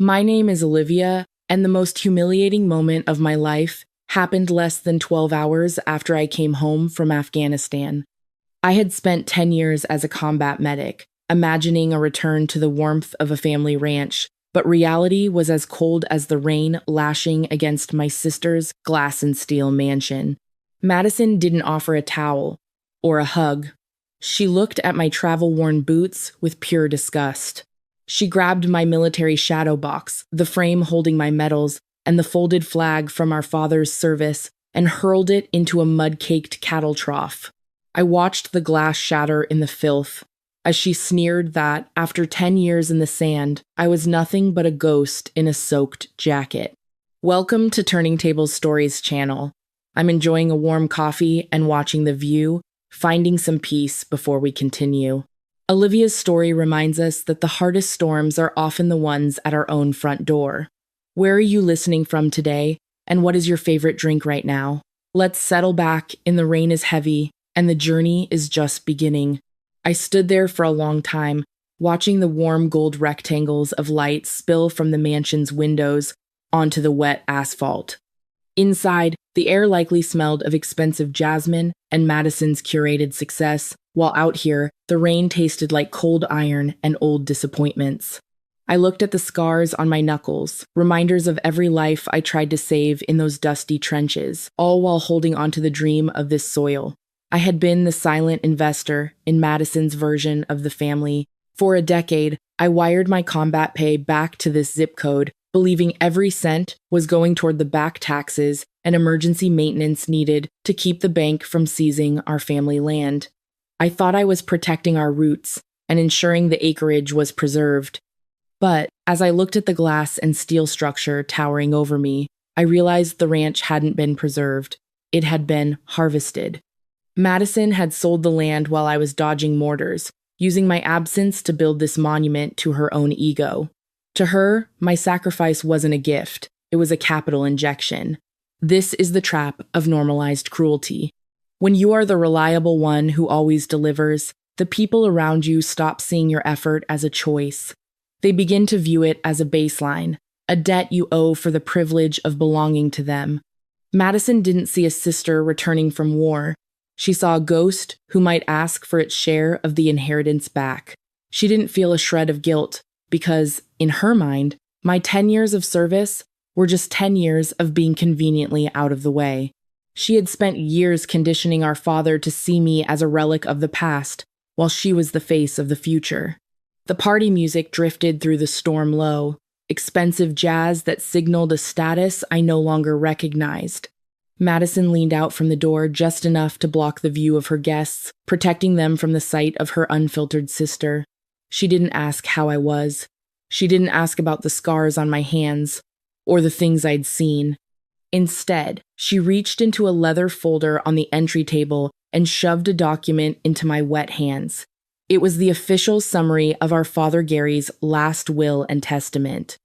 My name is Olivia, and the most humiliating moment of my life happened less than 12 hours after I came home from Afghanistan. I had spent 10 years as a combat medic, imagining a return to the warmth of a family ranch, but reality was as cold as the rain lashing against my sister's glass and steel mansion. Madison didn't offer a towel or a hug. She looked at my travel-worn boots with pure disgust. She grabbed my military shadow box, the frame holding my medals, and the folded flag from our father's service, and hurled it into a mud-caked cattle trough. I watched the glass shatter in the filth, as she sneered that, after 10 years in the sand, I was nothing but a ghost in a soaked jacket. Welcome to Turning Tables Stories channel. I'm enjoying a warm coffee and watching the view, finding some peace before we continue. Olivia's story reminds us that the hardest storms are often the ones at our own front door. Where are you listening from today, and what is your favorite drink right now? Let's settle back, and the rain is heavy, and the journey is just beginning. I stood there for a long time, watching the warm gold rectangles of light spill from the mansion's windows onto the wet asphalt. Inside, the air likely smelled of expensive jasmine and Madison's curated success, while out here, the rain tasted like cold iron and old disappointments. I looked at the scars on my knuckles, reminders of every life I tried to save in those dusty trenches, all while holding onto the dream of this soil. I had been the silent investor in Madison's version of the family. For a decade, I wired my combat pay back to this zip code, believing every cent was going toward the back taxes and emergency maintenance needed to keep the bank from seizing our family land. I thought I was protecting our roots and ensuring the acreage was preserved. But as I looked at the glass and steel structure towering over me, I realized the ranch hadn't been preserved. It had been harvested. Madison had sold the land while I was dodging mortars, using my absence to build this monument to her own ego. To her, my sacrifice wasn't a gift, it was a capital injection. This is the trap of normalized cruelty. When you are the reliable one who always delivers, the people around you stop seeing your effort as a choice. They begin to view it as a baseline, a debt you owe for the privilege of belonging to them. Madison didn't see a sister returning from war. She saw a ghost who might ask for its share of the inheritance back. She didn't feel a shred of guilt because, in her mind, my 10 years of service were just 10 years of being conveniently out of the way. She had spent years conditioning our father to see me as a relic of the past, while she was the face of the future. The party music drifted through the storm low, expensive jazz that signaled a status I no longer recognized. Madison leaned out from the door just enough to block the view of her guests, protecting them from the sight of her unfiltered sister. She didn't ask how I was. She didn't ask about the scars on my hands, or the things I'd seen. Instead, she reached into a leather folder on the entry table and shoved a document into my wet hands. It was the official summary of our father Gary's last will and testament.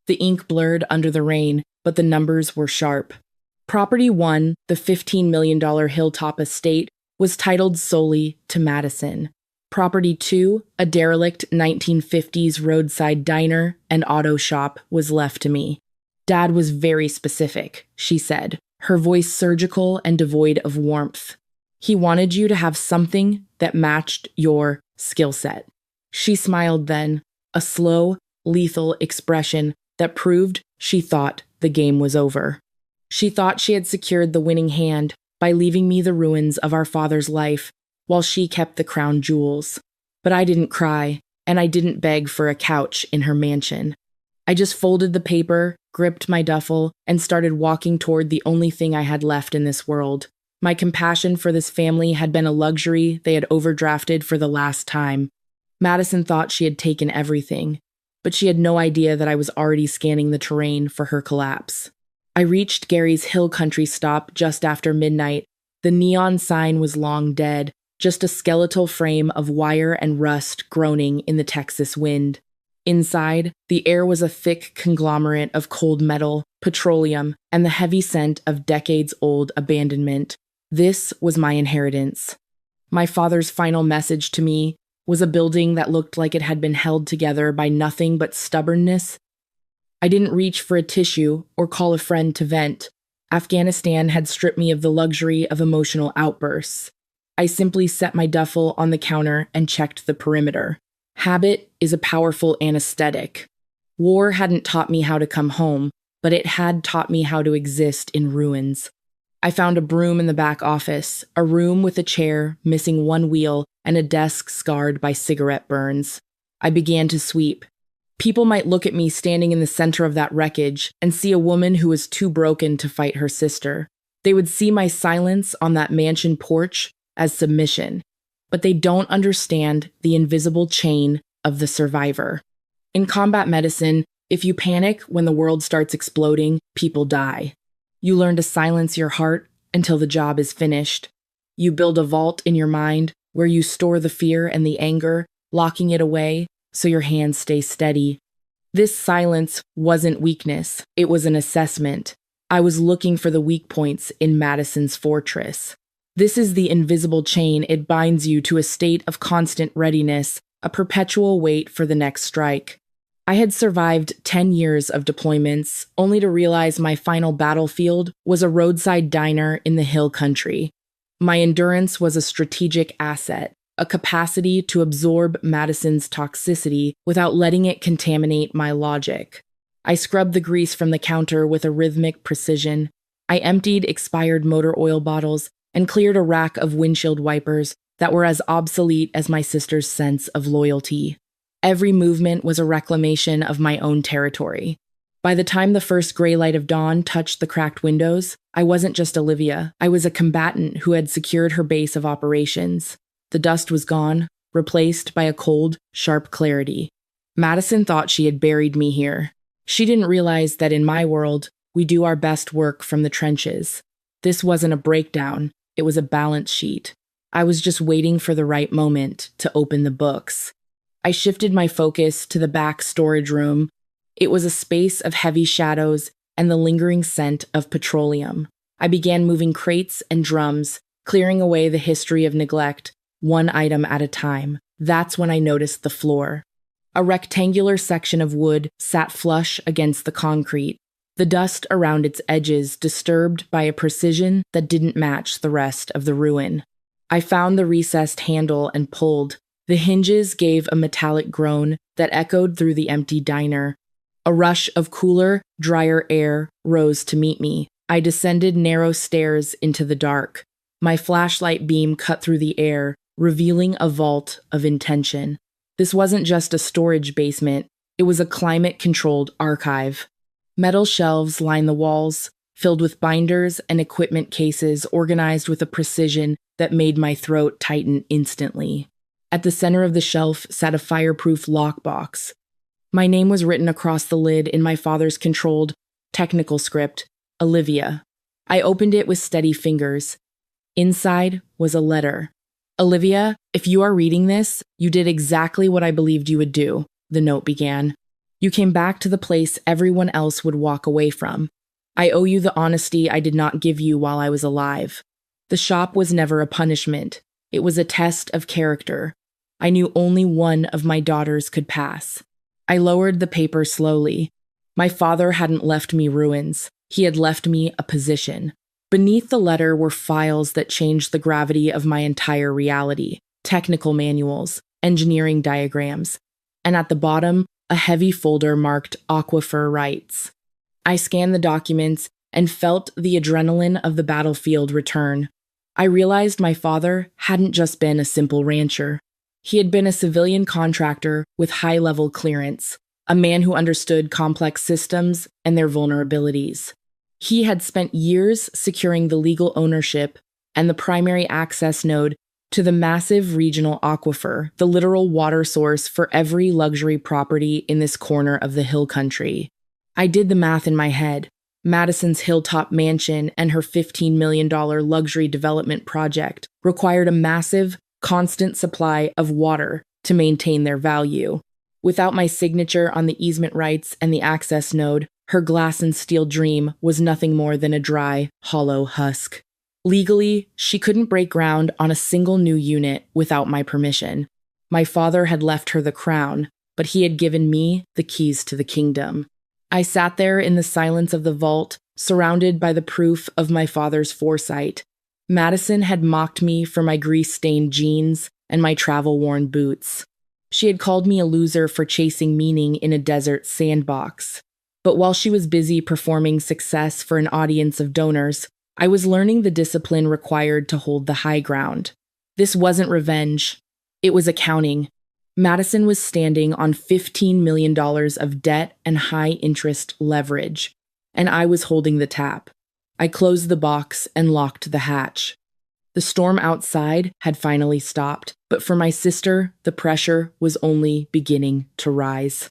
The ink blurred under the rain, but the numbers were sharp. Property 1, the $15 million hilltop estate, was titled solely to Madison. Property 2, a derelict 1950s roadside diner and auto shop, was left to me. Dad was very specific, she said, her voice surgical and devoid of warmth. He wanted you to have something that matched your skill set. She smiled then, a slow, lethal expression that proved she thought the game was over. She thought she had secured the winning hand by leaving me the ruins of our father's life, while she kept the crown jewels. But I didn't cry, and I didn't beg for a couch in her mansion. I just folded the paper, gripped my duffel, and started walking toward the only thing I had left in this world. My compassion for this family had been a luxury they had overdrafted for the last time. Madison thought she had taken everything, but she had no idea that I was already scanning the terrain for her collapse. I reached Gary's Hill Country stop just after midnight. The neon sign was long dead, just a skeletal frame of wire and rust groaning in the Texas wind. Inside, the air was a thick conglomerate of cold metal, petroleum, and the heavy scent of decades-old abandonment. This was my inheritance. My father's final message to me was a building that looked like it had been held together by nothing but stubbornness I didn't reach for a tissue or call a friend to vent. Afghanistan had stripped me of the luxury of emotional outbursts. I simply set my duffel on the counter and checked the perimeter. Habit is a powerful anesthetic. War hadn't taught me how to come home, but it had taught me how to exist in ruins. I found a broom in the back office, a room with a chair missing one wheel and a desk scarred by cigarette burns. I began to sweep. People might look at me standing in the center of that wreckage and see a woman who was too broken to fight her sister. They would see my silence on that mansion porch as submission, but they don't understand the invisible chain of the survivor. In combat medicine, if you panic when the world starts exploding, people die. You learn to silence your heart until the job is finished. You build a vault in your mind where you store the fear and the anger, locking it away so your hands stay steady. This silence wasn't weakness, it was an assessment. I was looking for the weak points in Madison's fortress. This is the invisible chain. It binds you to a state of constant readiness, a perpetual wait for the next strike. I had survived 10 years of deployments, only to realize my final battlefield was a roadside diner in the hill country. My endurance was a strategic asset, a capacity to absorb Madison's toxicity without letting it contaminate my logic. I scrubbed the grease from the counter with a rhythmic precision. I emptied expired motor oil bottles and cleared a rack of windshield wipers that were as obsolete as my sister's sense of loyalty. Every movement was a reclamation of my own territory. By the time the first gray light of dawn touched the cracked windows, I wasn't just Olivia. I was a combatant who had secured her base of operations. The dust was gone, replaced by a cold, sharp clarity. Madison thought she had buried me here. She didn't realize that in my world, we do our best work from the trenches. This wasn't a breakdown, it was a balance sheet. I was just waiting for the right moment to open the books. I shifted my focus to the back storage room. It was a space of heavy shadows and the lingering scent of petroleum. I began moving crates and drums, clearing away the history of neglect, one item at a time. That's when I noticed the floor. A rectangular section of wood sat flush against the concrete, the dust around its edges disturbed by a precision that didn't match the rest of the ruin. I found the recessed handle and pulled. The hinges gave a metallic groan that echoed through the empty diner. A rush of cooler, drier air rose to meet me. I descended narrow stairs into the dark. My flashlight beam cut through the air, revealing a vault of intention. This wasn't just a storage basement, it was a climate-controlled archive. Metal shelves lined the walls, filled with binders and equipment cases organized with a precision that made my throat tighten instantly. At the center of the shelf sat a fireproof lockbox. My name was written across the lid in my father's controlled, technical script, Olivia. I opened it with steady fingers. Inside was a letter. Olivia, if you are reading this, you did exactly what I believed you would do, the note began. You came back to the place everyone else would walk away from. I owe you the honesty I did not give you while I was alive. The shop was never a punishment. It was a test of character. I knew only one of my daughters could pass. I lowered the paper slowly. My father hadn't left me ruins. He had left me a position. Beneath the letter were files that changed the gravity of my entire reality, technical manuals, engineering diagrams, and at the bottom, a heavy folder marked Aquifer Rights. I scanned the documents and felt the adrenaline of the battlefield return. I realized my father hadn't just been a simple rancher. He had been a civilian contractor with high-level clearance, a man who understood complex systems and their vulnerabilities. He had spent years securing the legal ownership and the primary access node to the massive regional aquifer, the literal water source for every luxury property in this corner of the hill country. I did the math in my head. Madison's hilltop mansion and her $15 million luxury development project required a massive, constant supply of water to maintain their value. Without my signature on the easement rights and the access node, her glass and steel dream was nothing more than a dry, hollow husk. Legally, she couldn't break ground on a single new unit without my permission. My father had left her the crown, but he had given me the keys to the kingdom. I sat there in the silence of the vault, surrounded by the proof of my father's foresight. Madison had mocked me for my grease-stained jeans and my travel-worn boots. She had called me a loser for chasing meaning in a desert sandbox. But while she was busy performing success for an audience of donors, I was learning the discipline required to hold the high ground. This wasn't revenge. It was accounting. Madison was standing on $15 million of debt and high-interest leverage, and I was holding the tap. I closed the box and locked the hatch. The storm outside had finally stopped, but for my sister, the pressure was only beginning to rise.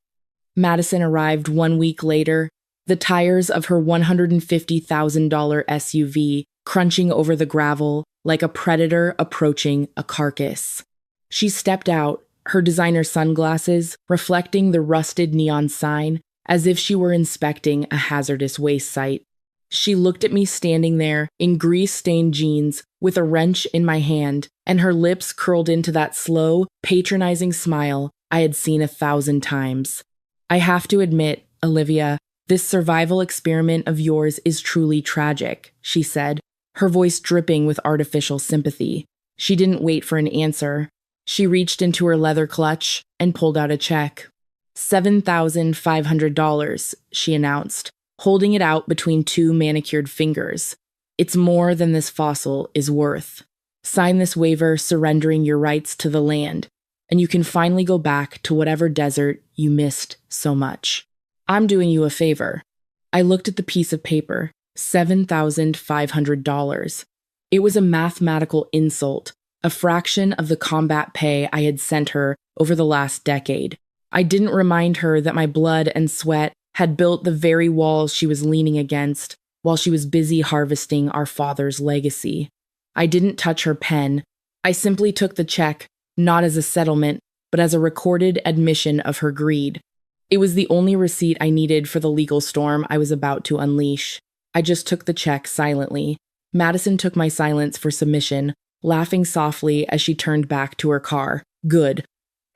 Madison arrived 1 week later, the tires of her $150,000 SUV crunching over the gravel like a predator approaching a carcass. She stepped out, her designer sunglasses reflecting the rusted neon sign as if she were inspecting a hazardous waste site. She looked at me standing there in grease-stained jeans with a wrench in my hand, and her lips curled into that slow, patronizing smile I had seen 1,000 times. I have to admit, Olivia, this survival experiment of yours is truly tragic, she said, her voice dripping with artificial sympathy. She didn't wait for an answer. She reached into her leather clutch and pulled out a check. $7,500, she announced, holding it out between two manicured fingers. It's more than this fossil is worth. Sign this waiver surrendering your rights to the land, and you can finally go back to whatever desert you missed so much. I'm doing you a favor. I looked at the piece of paper, $7,500. It was a mathematical insult, a fraction of the combat pay I had sent her over the last decade. I didn't remind her that my blood and sweat had built the very walls she was leaning against while she was busy harvesting our father's legacy. I didn't touch her pen. I simply took the check, not as a settlement, but as a recorded admission of her greed. It was the only receipt I needed for the legal storm I was about to unleash. I just took the check silently. Madison took my silence for submission, laughing softly as she turned back to her car. Good.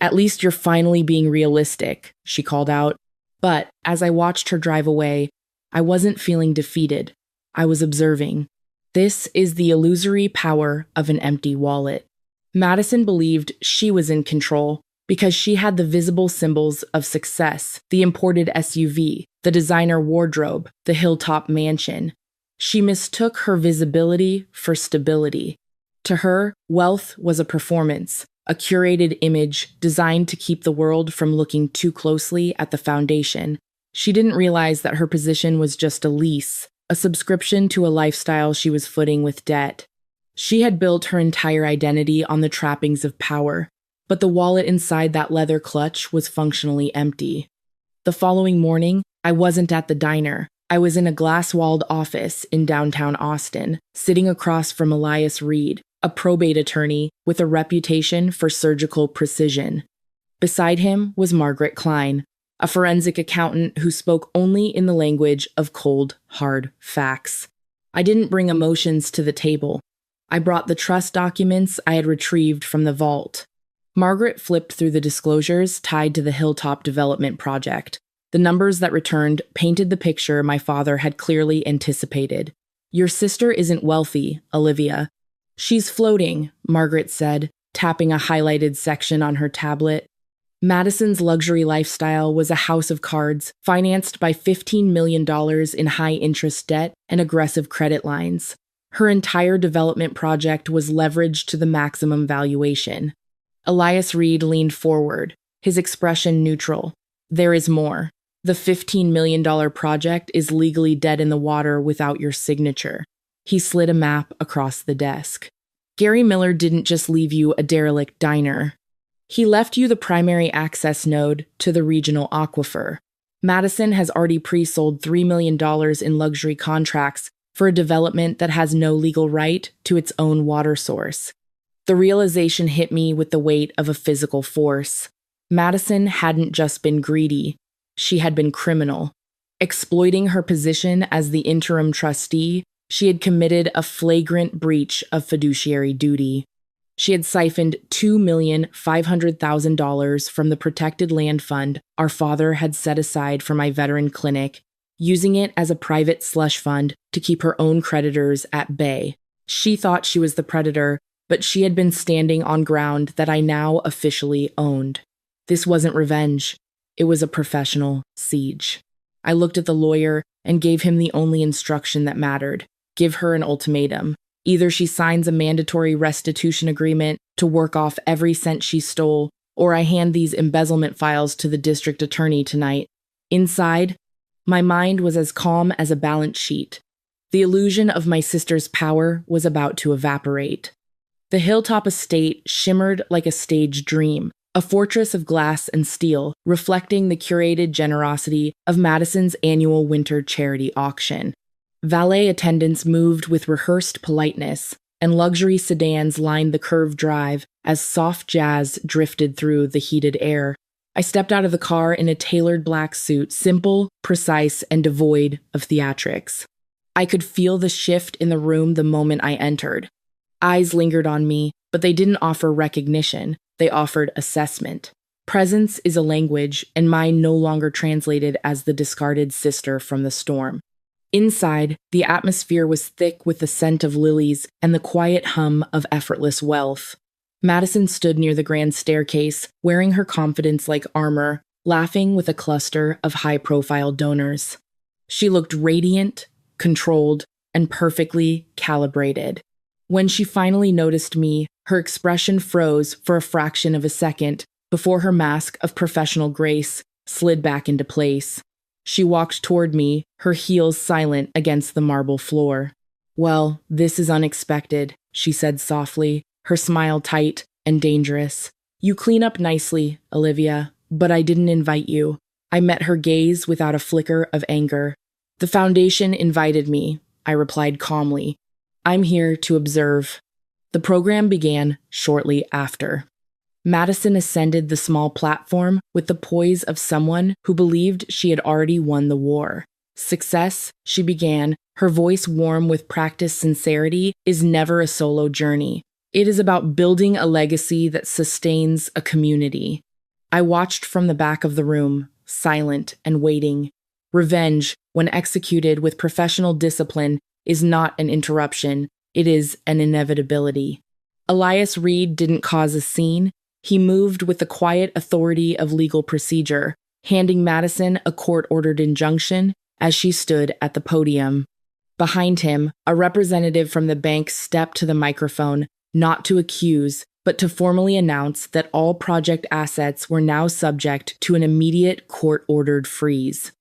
At least you're finally being realistic, she called out. But as I watched her drive away, I wasn't feeling defeated. I was observing. This is the illusory power of an empty wallet. Madison believed she was in control because she had the visible symbols of success, the imported SUV, the designer wardrobe, the hilltop mansion. She mistook her visibility for stability. To her, wealth was a performance, a curated image designed to keep the world from looking too closely at the foundation. She didn't realize that her position was just a lease, a subscription to a lifestyle she was footing with debt. She had built her entire identity on the trappings of power, but the wallet inside that leather clutch was functionally empty. The following morning, I wasn't at the diner. I was in a glass-walled office in downtown Austin, sitting across from Elias Reed, a probate attorney with a reputation for surgical precision. Beside him was Margaret Klein, a forensic accountant who spoke only in the language of cold, hard facts. I didn't bring emotions to the table. I brought the trust documents I had retrieved from the vault. Margaret flipped through the disclosures tied to the Hilltop Development Project. The numbers that returned painted the picture my father had clearly anticipated. Your sister isn't wealthy, Olivia. She's floating, Margaret said, tapping a highlighted section on her tablet. Madison's luxury lifestyle was a house of cards, financed by $15 million in high-interest debt and aggressive credit lines. Her entire development project was leveraged to the maximum valuation. Elias Reed leaned forward, his expression neutral. There is more. The $15 million project is legally dead in the water without your signature. He slid a map across the desk. Gary Miller didn't just leave you a derelict diner. He left you the primary access node to the regional aquifer. Madison has already pre-sold $3 million in luxury contracts for a development that has no legal right to its own water source. The realization hit me with the weight of a physical force. Madison hadn't just been greedy. She had been criminal. Exploiting her position as the interim trustee, she had committed a flagrant breach of fiduciary duty. She had siphoned $2,500,000 from the protected land fund our father had set aside for my veteran clinic, using it as a private slush fund to keep her own creditors at bay. She thought she was the predator, but she had been standing on ground that I now officially owned. This wasn't revenge. It was a professional siege. I looked at the lawyer and gave him the only instruction that mattered. Give her an ultimatum. Either she signs a mandatory restitution agreement to work off every cent she stole, or I hand these embezzlement files to the district attorney tonight. Inside, my mind was as calm as a balance sheet. The illusion of my sister's power was about to evaporate. The hilltop estate shimmered like a staged dream, a fortress of glass and steel, reflecting the curated generosity of Madison's annual winter charity auction. Valet attendants moved with rehearsed politeness, and luxury sedans lined the curved drive as soft jazz drifted through the heated air. I stepped out of the car in a tailored black suit, simple, precise, and devoid of theatrics. I could feel the shift in the room the moment I entered. Eyes lingered on me, but they didn't offer recognition. They offered assessment. Presence is a language, and mine no longer translated as the discarded sister from the storm. Inside, the atmosphere was thick with the scent of lilies and the quiet hum of effortless wealth. Madison stood near the grand staircase, wearing her confidence like armor, laughing with a cluster of high-profile donors. She looked radiant, controlled, and perfectly calibrated. When she finally noticed me, her expression froze for a fraction of a second before her mask of professional grace slid back into place. She walked toward me, her heels silent against the marble floor. "Well, this is unexpected," she said softly, her smile tight and dangerous. "You clean up nicely, Olivia, but I didn't invite you." I met her gaze without a flicker of anger. "The Foundation invited me," I replied calmly. "I'm here to observe." The program began shortly after. Madison ascended the small platform with the poise of someone who believed she had already won the war. "Success," she began, her voice warm with practiced sincerity, "is never a solo journey. It is about building a legacy that sustains a community." I watched from the back of the room, silent and waiting. Revenge, when executed with professional discipline, is not an interruption. It is an inevitability. Elias Reed didn't cause a scene. He moved with the quiet authority of legal procedure, handing Madison a court-ordered injunction as she stood at the podium. Behind him, a representative from the bank stepped to the microphone, not to accuse, but to formally announce that all project assets were now subject to an immediate court-ordered freeze.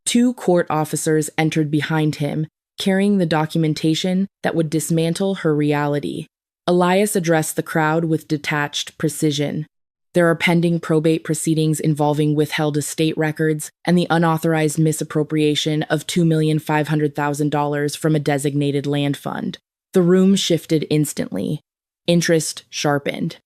2 court officers entered behind him, carrying the documentation that would dismantle her reality. Elias addressed the crowd with detached precision. "There are pending probate proceedings involving withheld estate records and the unauthorized misappropriation of $2,500,000 from a designated land fund." The room shifted instantly. Interest sharpened.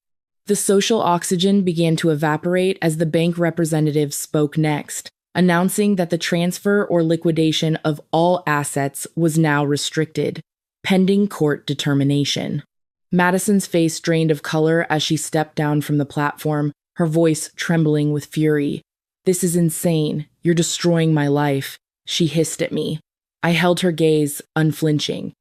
The social oxygen began to evaporate as the bank representative spoke next, announcing that the transfer or liquidation of all assets was now restricted, pending court determination. Madison's face drained of color as she stepped down from the platform, her voice trembling with fury. "This is insane. You're destroying my life," she hissed at me. I held her gaze, unflinching.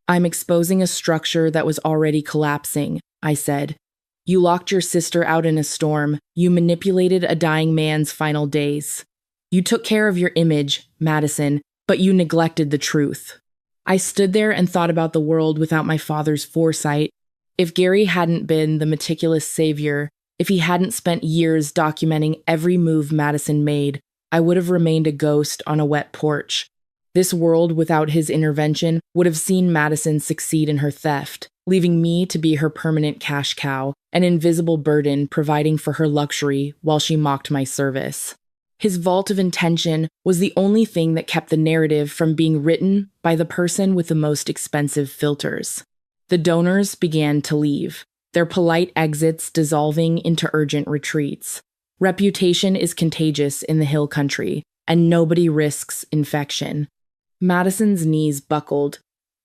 "I'm exposing a structure that was already collapsing," I said. "You locked your sister out in a storm. You manipulated a dying man's final days. You took care of your image, Madison, but you neglected the truth." I stood there and thought about the world without my father's foresight. If Gary hadn't been the meticulous savior, if he hadn't spent years documenting every move Madison made, I would have remained a ghost on a wet porch. This world without his intervention would have seen Madison succeed in her theft, leaving me to be her permanent cash cow, an invisible burden providing for her luxury while she mocked my service. His vault of intention was the only thing that kept the narrative from being written by the person with the most expensive filters. The donors began to leave, their polite exits dissolving into urgent retreats. Reputation is contagious in the hill country, and nobody risks infection. Madison's knees buckled.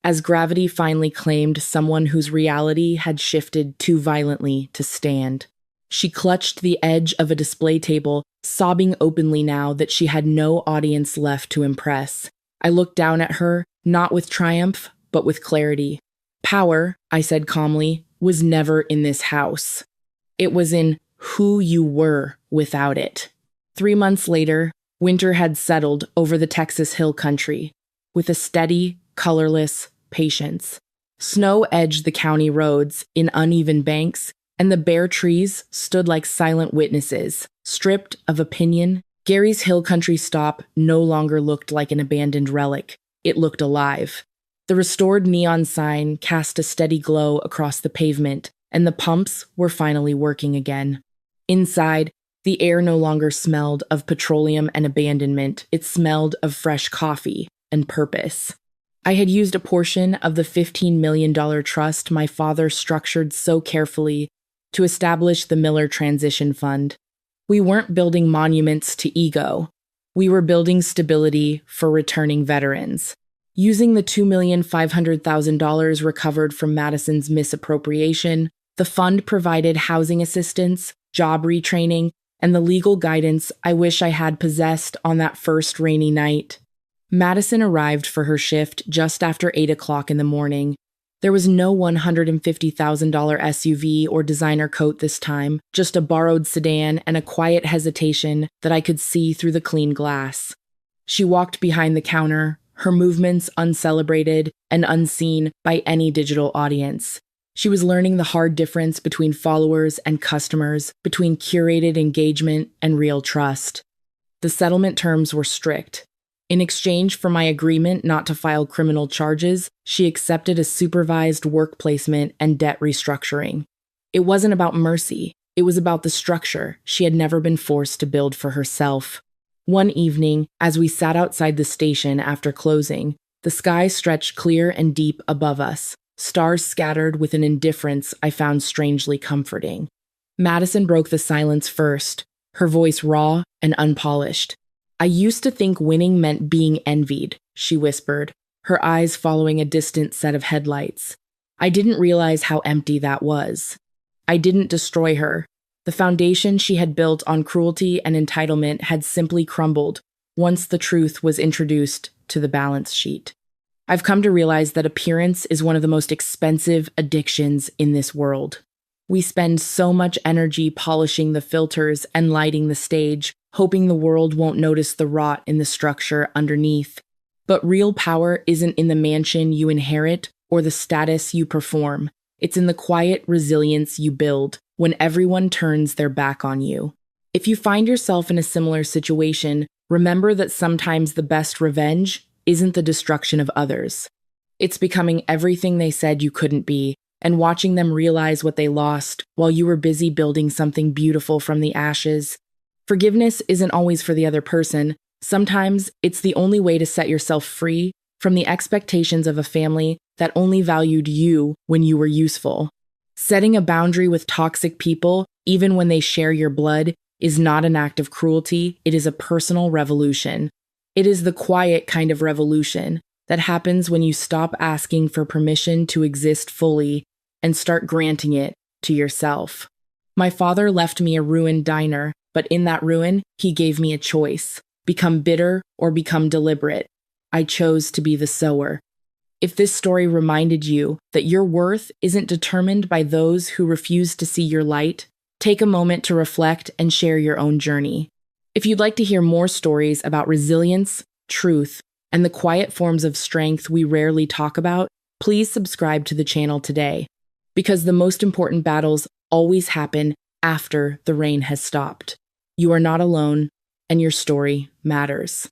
as gravity finally claimed someone whose reality had shifted too violently to stand. She clutched the edge of a display table, sobbing openly now that she had no audience left to impress. I looked down at her, not with triumph, but with clarity. Power, I said calmly, was never in this house. It was in who you were without it. 3 months later, winter had settled over the Texas hill country, with a steady, colorless patience. Snow edged the county roads in uneven banks, and the bare trees stood like silent witnesses, stripped of opinion. Gary's hill country stop no longer looked like an abandoned relic. It looked alive. The restored neon sign cast a steady glow across the pavement, and the pumps were finally working again. Inside, the air no longer smelled of petroleum and abandonment. It smelled of fresh coffee and purpose. I had used a portion of the $15 million trust my father structured so carefully to establish the Miller Transition Fund. We weren't building monuments to ego. We were building stability for returning veterans. Using the $2,500,000 recovered from Madison's misappropriation, the fund provided housing assistance, job retraining, and the legal guidance I wish I had possessed on that first rainy night. Madison arrived for her shift just after 8 o'clock in the morning. There was no $150,000 SUV or designer coat this time, just a borrowed sedan and a quiet hesitation that I could see through the clean glass. She walked behind the counter, her movements uncelebrated and unseen by any digital audience. She was learning the hard difference between followers and customers, between curated engagement and real trust. The settlement terms were strict. In exchange for my agreement not to file criminal charges, she accepted a supervised work placement and debt restructuring. It wasn't about mercy. It was about the structure she had never been forced to build for herself. One evening, as we sat outside the station after closing, the sky stretched clear and deep above us, stars scattered with an indifference I found strangely comforting. Madison broke the silence first, her voice raw and unpolished. "I used to think winning meant being envied," she whispered, her eyes following a distant set of headlights. I didn't realize how empty that was. I didn't destroy her. The foundation she had built on cruelty and entitlement had simply crumbled once the truth was introduced to the balance sheet. I've come to realize that appearance is one of the most expensive addictions in this world. We spend so much energy polishing the filters and lighting the stage, hoping the world won't notice the rot in the structure underneath. But real power isn't in the mansion you inherit or the status you perform. It's in the quiet resilience you build when everyone turns their back on you. If you find yourself in a similar situation, remember that sometimes the best revenge isn't the destruction of others. It's becoming everything they said you couldn't be, and watching them realize what they lost while you were busy building something beautiful from the ashes. Forgiveness isn't always for the other person. Sometimes it's the only way to set yourself free from the expectations of a family that only valued you when you were useful. Setting a boundary with toxic people, even when they share your blood, is not an act of cruelty. It is a personal revolution. It is the quiet kind of revolution that happens when you stop asking for permission to exist fully and start granting it to yourself. My father left me a ruined diner, but in that ruin, he gave me a choice: become bitter or become deliberate. I chose to be the sower. If this story reminded you that your worth isn't determined by those who refuse to see your light, take a moment to reflect and share your own journey. If you'd like to hear more stories about resilience, truth, and the quiet forms of strength we rarely talk about, please subscribe to the channel today, because the most important battles always happen after the rain has stopped. You are not alone, and your story matters.